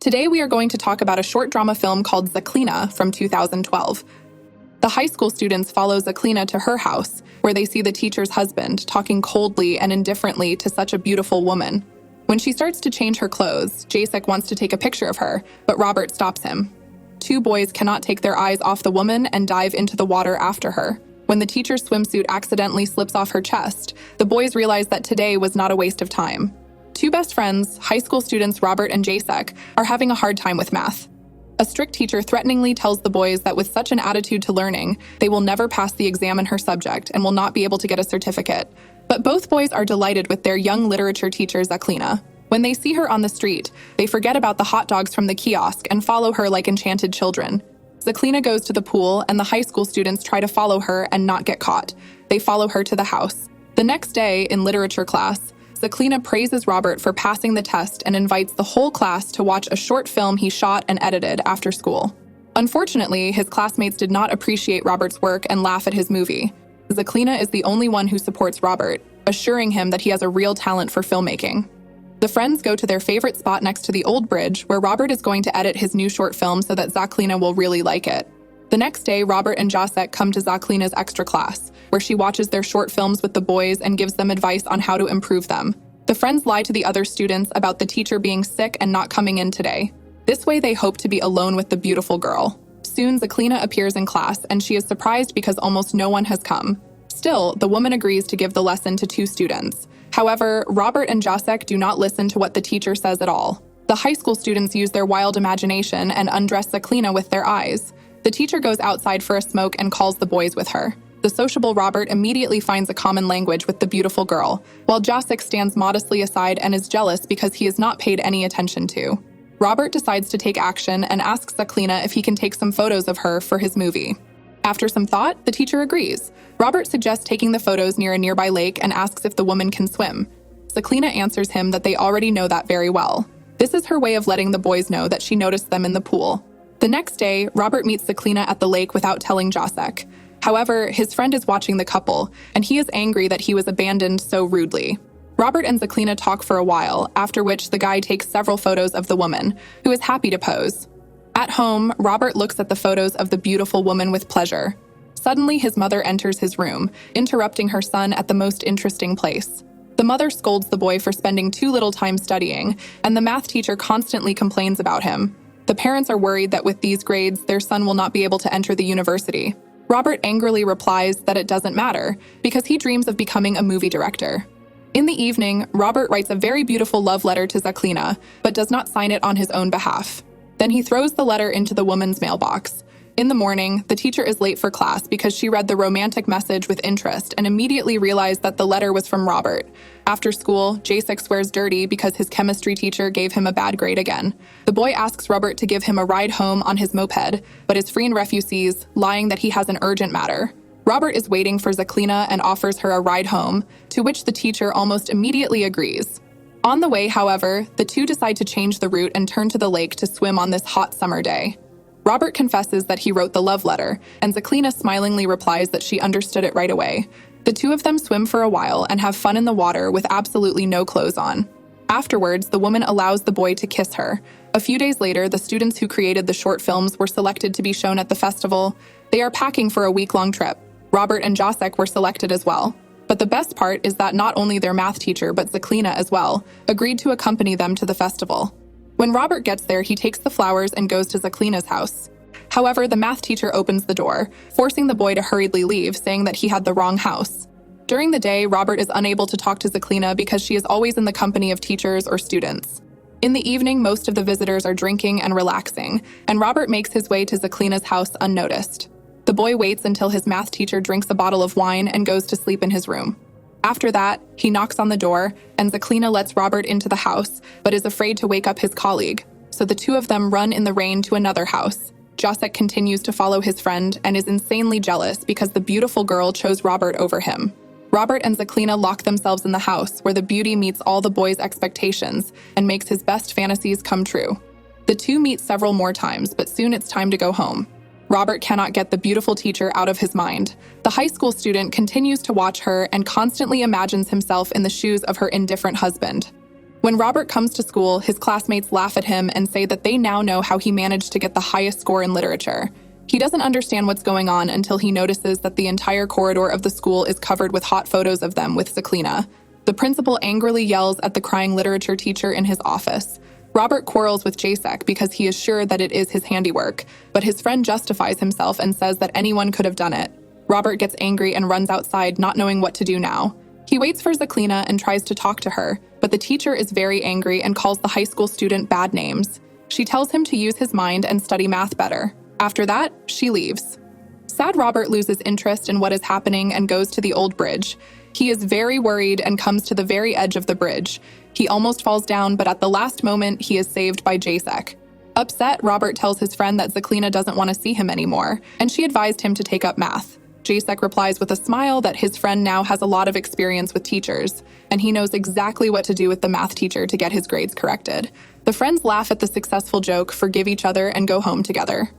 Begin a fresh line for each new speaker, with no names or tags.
Today we are going to talk about a short drama film called Zaklina from 2012. The high school students follow Zaklina to her house, where they see the teacher's husband talking coldly and indifferently to such a beautiful woman. When she starts to change her clothes, Jacek wants to take a picture of her, but Robert stops him. Two boys cannot take their eyes off the woman and dive into the water after her. When the teacher's swimsuit accidentally slips off her chest, the boys realize that today was not a waste of time. Two best friends, high school students Robert and Jacek, are having a hard time with math. A strict teacher threateningly tells the boys that with such an attitude to learning, they will never pass the exam in her subject and will not be able to get a certificate. But both boys are delighted with their young literature teacher, Zaklina. When they see her on the street, they forget about the hot dogs from the kiosk and follow her like enchanted children. Zaklina goes to the pool, and the high school students try to follow her and not get caught. They follow her to the house. The next day, in literature class, Zaklina praises Robert for passing the test and invites the whole class to watch a short film he shot and edited after school. Unfortunately, his classmates did not appreciate Robert's work and laugh at his movie. Zaklina is the only one who supports Robert, assuring him that he has a real talent for filmmaking. The friends go to their favorite spot next to the old bridge, where Robert is going to edit his new short film so that Zaklina will really like it. The next day, Robert and Jacek come to Zaklina's extra class, where she watches their short films with the boys and gives them advice on how to improve them. The friends lie to the other students about the teacher being sick and not coming in today. This way, they hope to be alone with the beautiful girl. Soon, Zaklina appears in class, and she is surprised because almost no one has come. Still, the woman agrees to give the lesson to two students. However, Robert and Jacek do not listen to what the teacher says at all. The high school students use their wild imagination and undress Zaklina with their eyes. The teacher goes outside for a smoke and calls the boys with her. The sociable Robert immediately finds a common language with the beautiful girl, while Jacek stands modestly aside and is jealous because he is not paid any attention to. Robert decides to take action and asks Zaklina if he can take some photos of her for his movie. After some thought, the teacher agrees. Robert suggests taking the photos near a nearby lake and asks if the woman can swim. Zaklina answers him that they already know that very well. This is her way of letting the boys know that she noticed them in the pool. The next day, Robert meets Zaklina at the lake without telling Jacek. However, his friend is watching the couple, and he is angry that he was abandoned so rudely. Robert and Zaklina talk for a while, after which the guy takes several photos of the woman, who is happy to pose. At home, Robert looks at the photos of the beautiful woman with pleasure. Suddenly, his mother enters his room, interrupting her son at the most interesting place. The mother scolds the boy for spending too little time studying, and the math teacher constantly complains about him. The parents are worried that with these grades, their son will not be able to enter the university. Robert angrily replies that it doesn't matter, because he dreams of becoming a movie director. In the evening, Robert writes a very beautiful love letter to Zaklina, but does not sign it on his own behalf. Then he throws the letter into the woman's mailbox. In the morning, the teacher is late for class because she read the romantic message with interest and immediately realized that the letter was from Robert. After school, Jacek swears dirty because his chemistry teacher gave him a bad grade again. The boy asks Robert to give him a ride home on his moped, but is freeing refugees, lying that he has an urgent matter. Robert is waiting for Zaklina and offers her a ride home, to which the teacher almost immediately agrees. On the way, however, the two decide to change the route and turn to the lake to swim on this hot summer day. Robert confesses that he wrote the love letter, and Zaklina smilingly replies that she understood it right away. The two of them swim for a while and have fun in the water with absolutely no clothes on. Afterwards, the woman allows the boy to kiss her. A few days later, the students who created the short films were selected to be shown at the festival. They are packing for a week-long trip. Robert and Jacek were selected as well. But the best part is that not only their math teacher, but Zaklina as well, agreed to accompany them to the festival. When Robert gets there, he takes the flowers and goes to Zaklina's house. However, the math teacher opens the door, forcing the boy to hurriedly leave, saying that he had the wrong house. During the day, Robert is unable to talk to Zaklina because she is always in the company of teachers or students. In the evening, most of the visitors are drinking and relaxing, and Robert makes his way to Zaklina's house unnoticed. The boy waits until his math teacher drinks a bottle of wine and goes to sleep in his room. After that, he knocks on the door, and Zaklina lets Robert into the house, but is afraid to wake up his colleague, so the two of them run in the rain to another house. Jacek continues to follow his friend and is insanely jealous because the beautiful girl chose Robert over him. Robert and Zaklina lock themselves in the house, where the beauty meets all the boy's expectations and makes his best fantasies come true. The two meet several more times, but soon it's time to go home. Robert cannot get the beautiful teacher out of his mind. The high school student continues to watch her and constantly imagines himself in the shoes of her indifferent husband. When Robert comes to school, his classmates laugh at him and say that they now know how he managed to get the highest score in literature. He doesn't understand what's going on until he notices that the entire corridor of the school is covered with hot photos of them with Zaklina. The principal angrily yells at the crying literature teacher in his office. Robert quarrels with Jacek because he is sure that it is his handiwork, but his friend justifies himself and says that anyone could have done it. Robert gets angry and runs outside, not knowing what to do now. He waits for Zaklina and tries to talk to her, but the teacher is very angry and calls the high school student bad names. She tells him to use his mind and study math better. After that, she leaves. Sad Robert loses interest in what is happening and goes to the old bridge. He is very worried and comes to the very edge of the bridge. He almost falls down, but at the last moment, he is saved by Jacek. Upset, Robert tells his friend that Zaklina doesn't want to see him anymore, and she advised him to take up math. Jacek replies with a smile that his friend now has a lot of experience with teachers, and he knows exactly what to do with the math teacher to get his grades corrected. The friends laugh at the successful joke, forgive each other, and go home together.